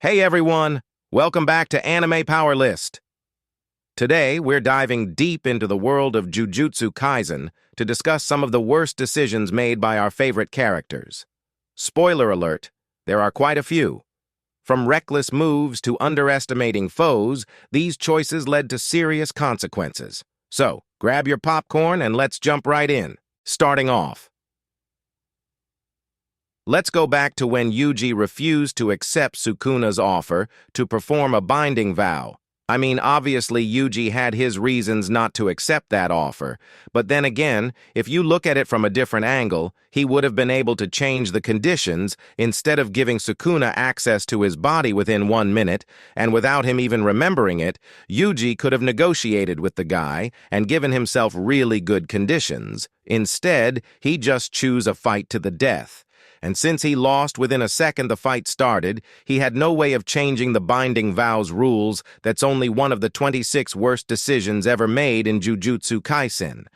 Hey everyone, welcome back to Anime Power List. Today, we're diving deep into the world of Jujutsu Kaisen to discuss some of the worst decisions made by our favorite characters. Spoiler alert, there are quite a few. From reckless moves to underestimating foes, these choices led to serious consequences. So, grab your popcorn and let's jump right in. Starting off, let's go back to when Yuji refused to accept Sukuna's offer to perform a binding vow. I mean, obviously Yuji had his reasons not to accept that offer, but then again, if you look at it from a different angle, he would have been able to change the conditions instead of giving Sukuna access to his body within 1 minute, and without him even remembering it, Yuji could have negotiated with the guy and given himself really good conditions. Instead, he just chose a fight to the death. And since he lost within a second the fight started, he had no way of changing the binding vows rules. That's only one of the 26 worst decisions ever made in Jujutsu Kaisen.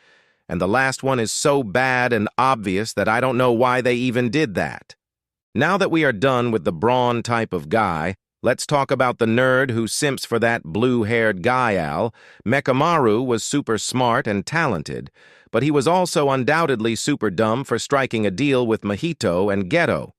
And the last one is so bad and obvious that I don't know why they even did that. Now that we are done with the brawn type of guy, let's talk about the nerd who simps for that blue-haired guy-al. Mekamaru was super smart and talented, but he was also undoubtedly super dumb for striking a deal with Mahito and Geto.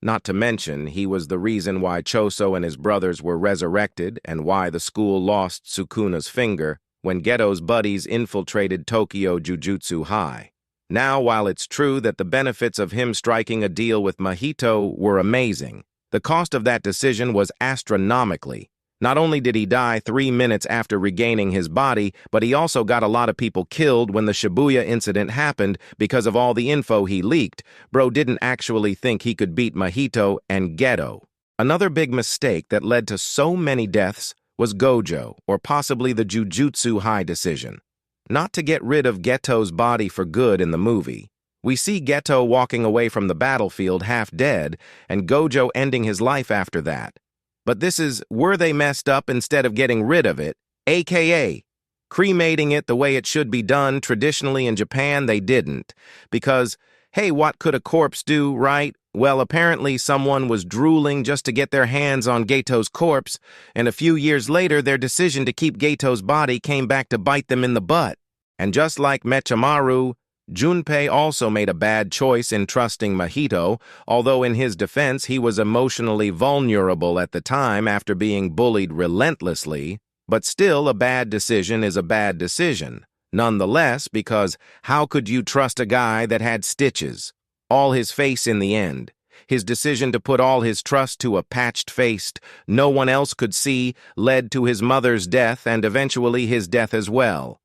Not to mention, he was the reason why Choso and his brothers were resurrected and why the school lost Sukuna's finger when Geto's buddies infiltrated Tokyo Jujutsu High. Now, while it's true that the benefits of him striking a deal with Mahito were amazing, the cost of that decision was astronomically. Not only did he die 3 minutes after regaining his body, but he also got a lot of people killed when the Shibuya incident happened because of all the info he leaked. Bro didn't actually think he could beat Mahito and Geto. Another big mistake that led to so many deaths was Gojo, or possibly the Jujutsu High decision. Not to get rid of Geto's body for good in the movie. We see Geto walking away from the battlefield half dead, and Gojo ending his life after that. But this is, were they messed up instead of getting rid of it, aka cremating it the way it should be done traditionally in Japan? They didn't. Because, hey, what could a corpse do, right? Well, apparently someone was drooling just to get their hands on Geto's corpse, and a few years later their decision to keep Geto's body came back to bite them in the butt. And just like Mechamaru, Junpei also made a bad choice in trusting Mahito, although in his defense he was emotionally vulnerable at the time after being bullied relentlessly. But still, a bad decision is a bad decision. Nonetheless, because how could you trust a guy that had stitches? All his face in the end. His decision to put all his trust to a patched face no one else could see led to his mother's death and eventually his death as well.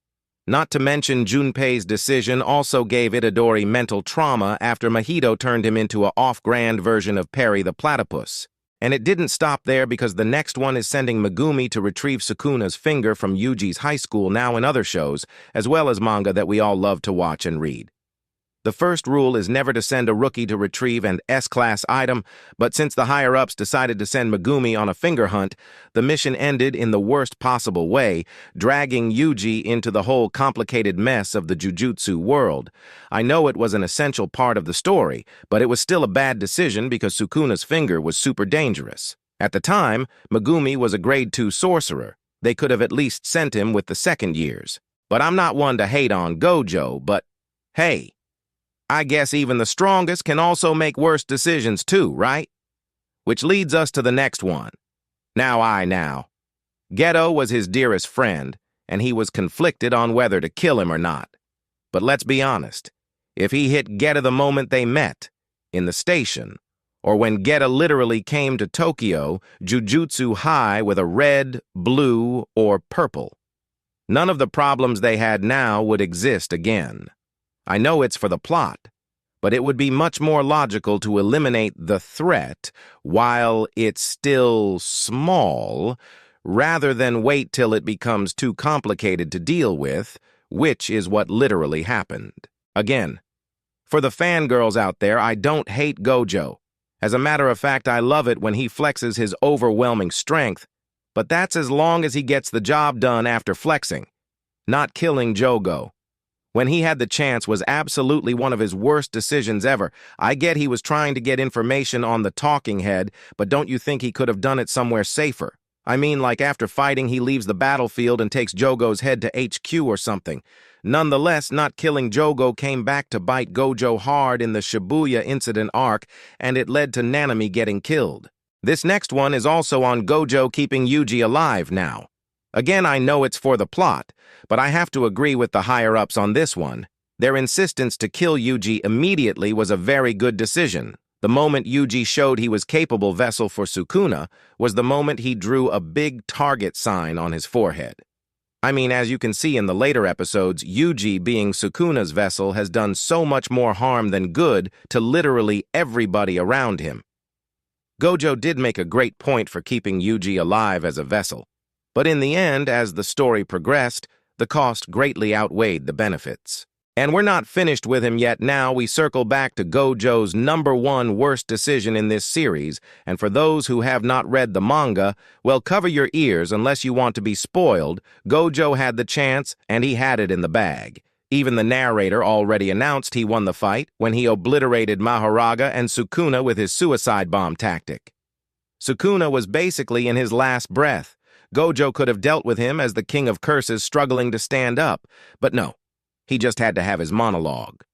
Not to mention Junpei's decision also gave Itadori mental trauma after Mahito turned him into a off-brand version of Perry the Platypus. And it didn't stop there because the next one is sending Megumi to retrieve Sukuna's finger from Yuji's high school now in other shows, as well as manga that we all love to watch and read. The first rule is never to send a rookie to retrieve an S-class item, but since the higher-ups decided to send Megumi on a finger hunt, the mission ended in the worst possible way, dragging Yuji into the whole complicated mess of the Jujutsu world. I know it was an essential part of the story, but it was still a bad decision because Sukuna's finger was super dangerous. At the time, Megumi was a grade 2 sorcerer. They could have at least sent him with the second years. But I'm not one to hate on Gojo, but hey, I guess even the strongest can also make worse decisions too, right? Which leads us to the next one. Now. Geto was his dearest friend, and he was conflicted on whether to kill him or not. But let's be honest, if he hit Geto the moment they met, in the station, or when Geto literally came to Tokyo, Jujutsu High with a red, blue, or purple, none of the problems they had now would exist again. I know it's for the plot, but it would be much more logical to eliminate the threat while it's still small, rather than wait till it becomes too complicated to deal with, which is what literally happened. Again, for the fangirls out there, I don't hate Gojo. As a matter of fact, I love it when he flexes his overwhelming strength, but that's as long as he gets the job done after flexing, not killing Jogo. when he had the chance was absolutely one of his worst decisions ever. I get he was trying to get information on the talking head, but don't you think he could have done it somewhere safer? I mean, like after fighting, he leaves the battlefield and takes Jogo's head to HQ or something. Nonetheless, not killing Jogo came back to bite Gojo hard in the Shibuya incident arc, and it led to Nanami getting killed. This next one is also on Gojo keeping Yuji alive now. Again, I know it's for the plot, but I have to agree with the higher-ups on this one. Their insistence to kill Yuji immediately was a very good decision. The moment Yuji showed he was capable vessel for Sukuna was the moment he drew a big target sign on his forehead. I mean, as you can see in the later episodes, Yuji being Sukuna's vessel has done so much more harm than good to literally everybody around him. Gojo did make a great point for keeping Yuji alive as a vessel, but in the end, as the story progressed, the cost greatly outweighed the benefits. And we're not finished with him yet. Now we circle back to Gojo's #1 worst decision in this series, and for those who have not read the manga, well, cover your ears unless you want to be spoiled. Gojo had the chance, and he had it in the bag. Even the narrator already announced he won the fight when he obliterated Mahoraga and Sukuna with his suicide bomb tactic. Sukuna was basically in his last breath. Gojo could have dealt with him as the king of curses struggling to stand up, but no. He just had to have his monologue.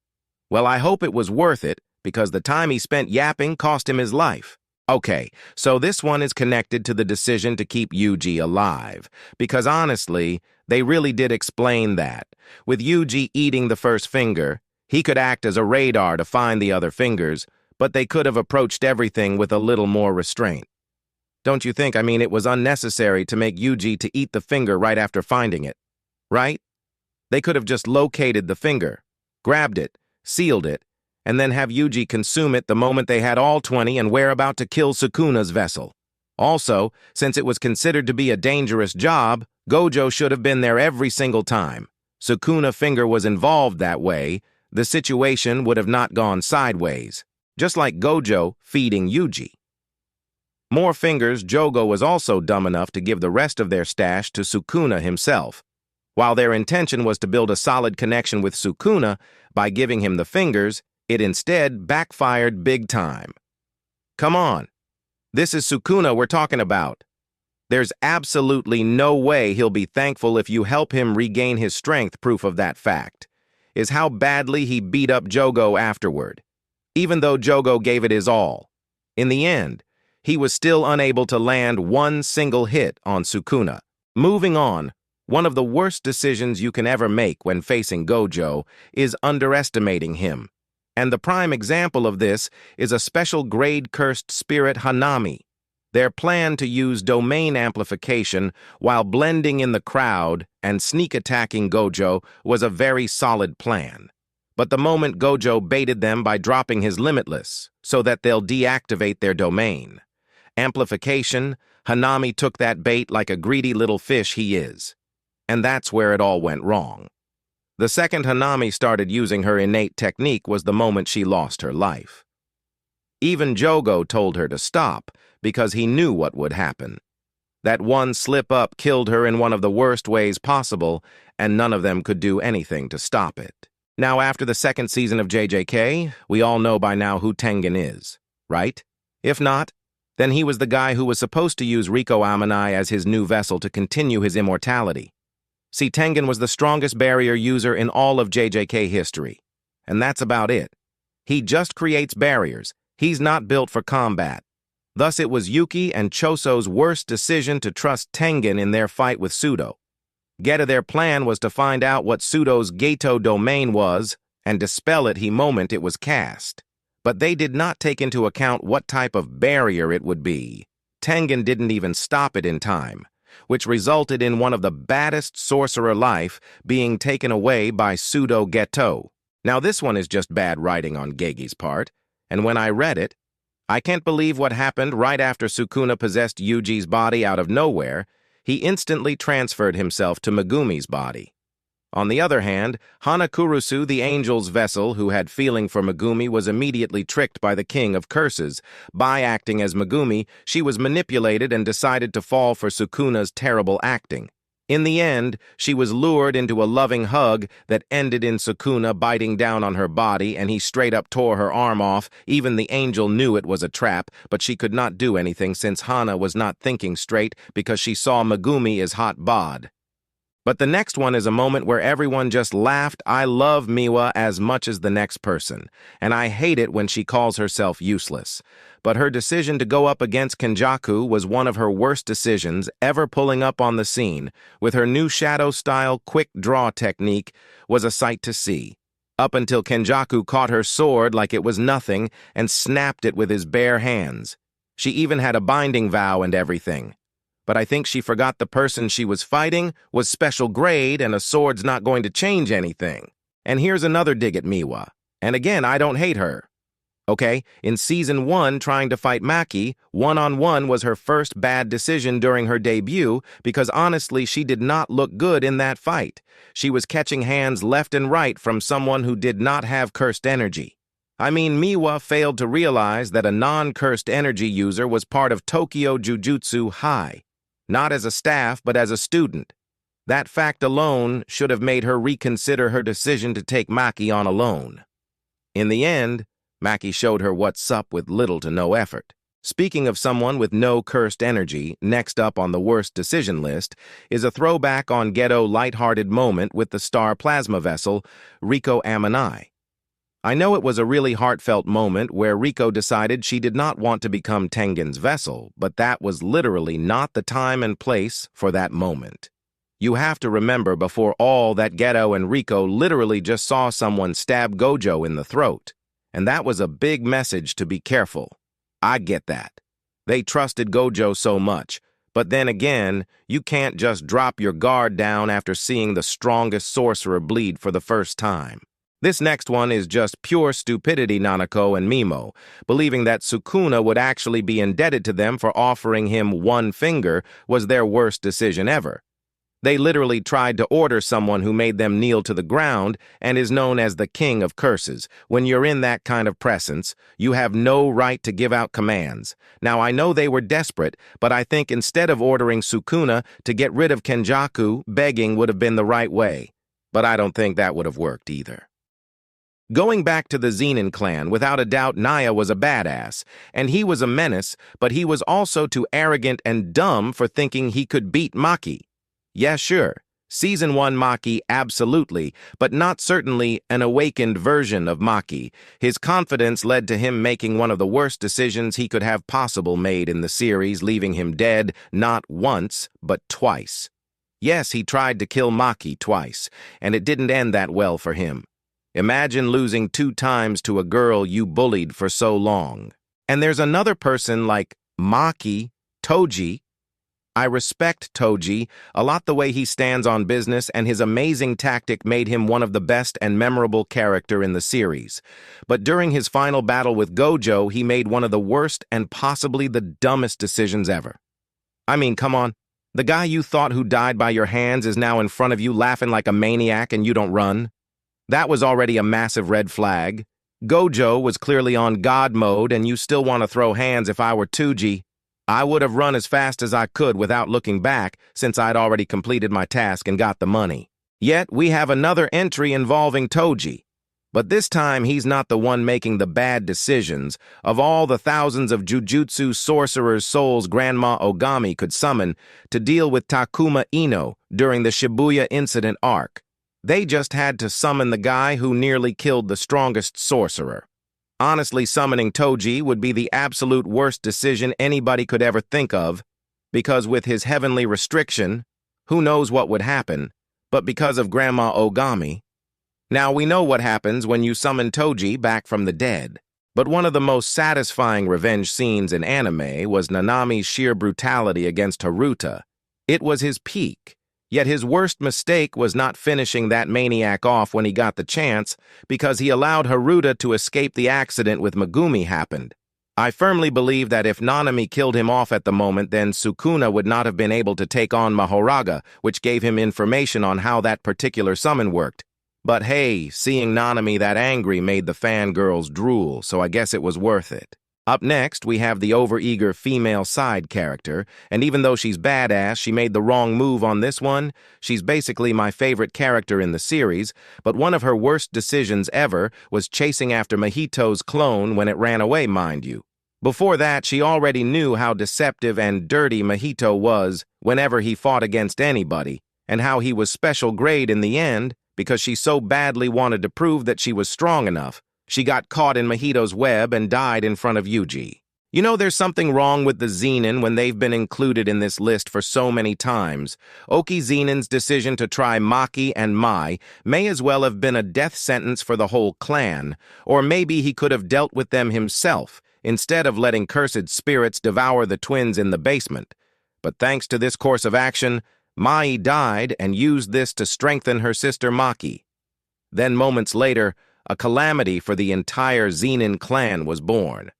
Well, I hope it was worth it, because the time he spent yapping cost him his life. Okay, so this one is connected to the decision to keep Yuji alive, because honestly, they really did explain that. With Yuji eating the first finger, he could act as a radar to find the other fingers, but they could have approached everything with a little more restraint. Don't you think? I mean, it was unnecessary to make Yuji to eat the finger right after finding it, right? They could have just located the finger, grabbed it, sealed it, and then have Yuji consume it the moment they had all 20 and were about to kill Sukuna's vessel. Also, since it was considered to be a dangerous job, Gojo should have been there every single time. Sukuna finger was involved that way, the situation would have not gone sideways, just like Gojo feeding Yuji. More fingers, Jogo was also dumb enough to give the rest of their stash to Sukuna himself. While their intention was to build a solid connection with Sukuna by giving him the fingers, it instead backfired big time. Come on, this is Sukuna we're talking about. There's absolutely no way he'll be thankful if you help him regain his strength. Proof of that fact is how badly he beat up Jogo afterward. Even though Jogo gave it his all, in the end, he was still unable to land one single hit on Sukuna. Moving on, one of the worst decisions you can ever make when facing Gojo is underestimating him. And the prime example of this is a special grade cursed spirit Hanami. Their plan to use domain amplification while blending in the crowd and sneak attacking Gojo was a very solid plan. But the moment Gojo baited them by dropping his limitless so that they'll deactivate their domain amplification, Hanami took that bait like a greedy little fish he is. And that's where it all went wrong. The second Hanami started using her innate technique was the moment she lost her life. Even Jogo told her to stop because he knew what would happen. That one slip-up killed her in one of the worst ways possible, and none of them could do anything to stop it. Now, after the second season of JJK, we all know by now who Tengen is, right? If not, then he was the guy who was supposed to use Riko Amanai as his new vessel to continue his immortality. See, Tengen was the strongest barrier user in all of JJK history. And that's about it. He just creates barriers. He's not built for combat. Thus, it was Yuki and Choso's worst decision to trust Tengen in their fight with Sudo. Their plan was to find out what Sudo's Geto domain was and dispel it the moment it was cast. But they did not take into account what type of barrier it would be. Tengen didn't even stop it in time, which resulted in one of the baddest sorcerer life being taken away by Pseudo Geto. Now this one is just bad writing on Gegi's part, and when I read it, I can't believe what happened right after Sukuna possessed Yuji's body out of nowhere. He instantly transferred himself to Megumi's body. On the other hand, Hanakurusu, the angel's vessel who had feeling for Megumi, was immediately tricked by the king of curses. By acting as Megumi, she was manipulated and decided to fall for Sukuna's terrible acting. In the end, she was lured into a loving hug that ended in Sukuna biting down on her body, and he straight up tore her arm off. Even the angel knew it was a trap, but she could not do anything since Hana was not thinking straight because she saw Megumi as hot bod. But the next one is a moment where everyone just laughed. I love Miwa as much as the next person, and I hate it when she calls herself useless. But her decision to go up against Kenjaku was one of her worst decisions ever. Pulling up on the scene with her new shadow-style quick draw technique was a sight to see. Up until Kenjaku caught her sword like it was nothing and snapped it with his bare hands. She even had a binding vow and everything. But I think she forgot the person she was fighting was special grade and a sword's not going to change anything. And here's another dig at Miwa. And again, I don't hate her. Okay, in Season 1, trying to fight Maki, one-on-one was her first bad decision during her debut because honestly, she did not look good in that fight. She was catching hands left and right from someone who did not have cursed energy. I mean, Miwa failed to realize that a non-cursed energy user was part of Tokyo Jujutsu High. Not as a staff, but as a student. That fact alone should have made her reconsider her decision to take Maki on alone. In the end, Maki showed her what's up with little to no effort. Speaking of someone with no cursed energy, next up on the worst decision list is a throwback on Gedo lighthearted moment with the star plasma vessel, Riko Amanai. I know it was a really heartfelt moment where Riko decided she did not want to become Tengen's vessel, but that was literally not the time and place for that moment. You have to remember before all that Gedo and Riko literally just saw someone stab Gojo in the throat, and that was a big message to be careful. I get that. They trusted Gojo so much, but then again, you can't just drop your guard down after seeing the strongest sorcerer bleed for the first time. This next one is just pure stupidity. Nanako and Mimo, believing that Sukuna would actually be indebted to them for offering him one finger, was their worst decision ever. They literally tried to order someone who made them kneel to the ground and is known as the king of curses. When you're in that kind of presence, you have no right to give out commands. Now, I know they were desperate, but I think instead of ordering Sukuna to get rid of Kenjaku, begging would have been the right way. But I don't think that would have worked either. Going back to the Zenin clan, without a doubt Naya was a badass, and he was a menace, but he was also too arrogant and dumb for thinking he could beat Maki. Yeah, sure, Season 1 Maki, absolutely, but not certainly an awakened version of Maki. His confidence led to him making one of the worst decisions he could have possible made in the series, leaving him dead not once, but twice. Yes, he tried to kill Maki twice, and it didn't end that well for him. Imagine losing 2 times to a girl you bullied for so long. And there's another person like Maki, Toji. I respect Toji a lot, the way he stands on business, and his amazing tactic made him one of the best and memorable character in the series. But during his final battle with Gojo, he made one of the worst and possibly the dumbest decisions ever. I mean, come on. The guy you thought who died by your hands is now in front of you laughing like a maniac and you don't run. That was already a massive red flag. Gojo was clearly on God mode and you still want to throw hands. If I were Toji, I would have run as fast as I could without looking back since I'd already completed my task and got the money. Yet we have another entry involving Toji. But this time he's not the one making the bad decisions. Of all the thousands of Jujutsu sorcerer's souls Grandma Ogami could summon to deal with Takuma Ino during the Shibuya incident arc, they just had to summon the guy who nearly killed the strongest sorcerer. Honestly, summoning Toji would be the absolute worst decision anybody could ever think of, because with his heavenly restriction, who knows what would happen, but because of Grandma Ogami. Now, we know what happens when you summon Toji back from the dead, but one of the most satisfying revenge scenes in anime was Nanami's sheer brutality against Haruta. It was his peak. Yet his worst mistake was not finishing that maniac off when he got the chance, because he allowed Haruta to escape. The accident with Megumi happened. I firmly believe that if Nanami killed him off at the moment, then Sukuna would not have been able to take on Mahoraga, which gave him information on how that particular summon worked. But hey, seeing Nanami that angry made the fangirls drool, so I guess it was worth it. Up next, we have the overeager female side character, and even though she's badass, she made the wrong move on this one. She's basically my favorite character in the series, but one of her worst decisions ever was chasing after Mahito's clone when it ran away, mind you. Before that, she already knew how deceptive and dirty Mahito was whenever he fought against anybody, and how he was special grade in the end because she so badly wanted to prove that she was strong enough. She got caught in Mahito's web and died in front of Yuji. You know, there's something wrong with the Zenin when they've been included in this list for so many times. Oki Zenin's decision to try Maki and Mai may as well have been a death sentence for the whole clan, or maybe he could have dealt with them himself instead of letting cursed spirits devour the twins in the basement. But thanks to this course of action, Mai died and used this to strengthen her sister Maki. Then moments later, a calamity for the entire Zenin clan was born.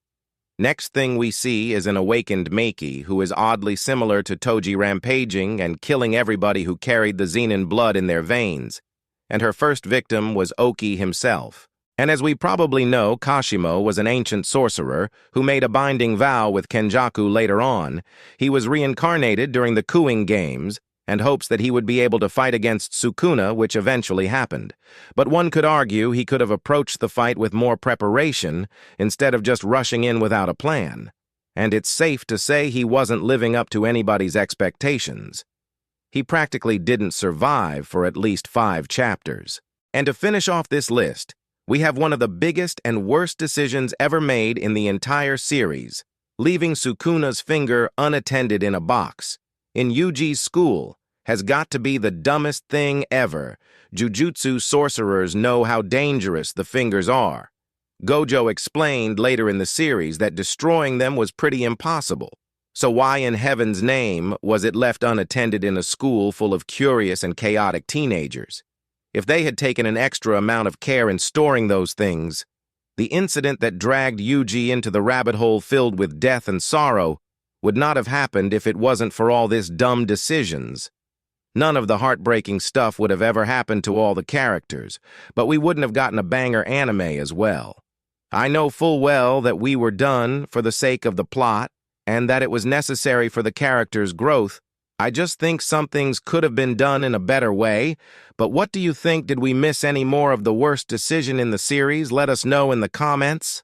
Next thing we see is an awakened Maki who is oddly similar to Toji rampaging and killing everybody who carried the Zenin blood in their veins. And her first victim was Oki himself. And as we probably know, Kashimo was an ancient sorcerer who made a binding vow with Kenjaku later on. He was reincarnated during the Cooing Games, and hopes that he would be able to fight against Sukuna, which eventually happened. But one could argue he could have approached the fight with more preparation instead of just rushing in without a plan. And it's safe to say he wasn't living up to anybody's expectations. He practically didn't survive for at least 5 chapters. And to finish off this list, we have one of the biggest and worst decisions ever made in the entire series, leaving Sukuna's finger unattended in a box. In Yuji's school, has got to be the dumbest thing ever. Jujutsu sorcerers know how dangerous the fingers are. Gojo explained later in the series that destroying them was pretty impossible. So why in heaven's name was it left unattended in a school full of curious and chaotic teenagers? If they had taken an extra amount of care in storing those things, the incident that dragged Yuji into the rabbit hole filled with death and sorrow would not have happened if it wasn't for all this dumb decisions. None of the heartbreaking stuff would have ever happened to all the characters, but we wouldn't have gotten a banger anime as well. I know full well that we were done for the sake of the plot, and that it was necessary for the characters' growth. I just think some things could have been done in a better way, but what do you think? Did we miss any more of the worst decision in the series? Let us know in the comments.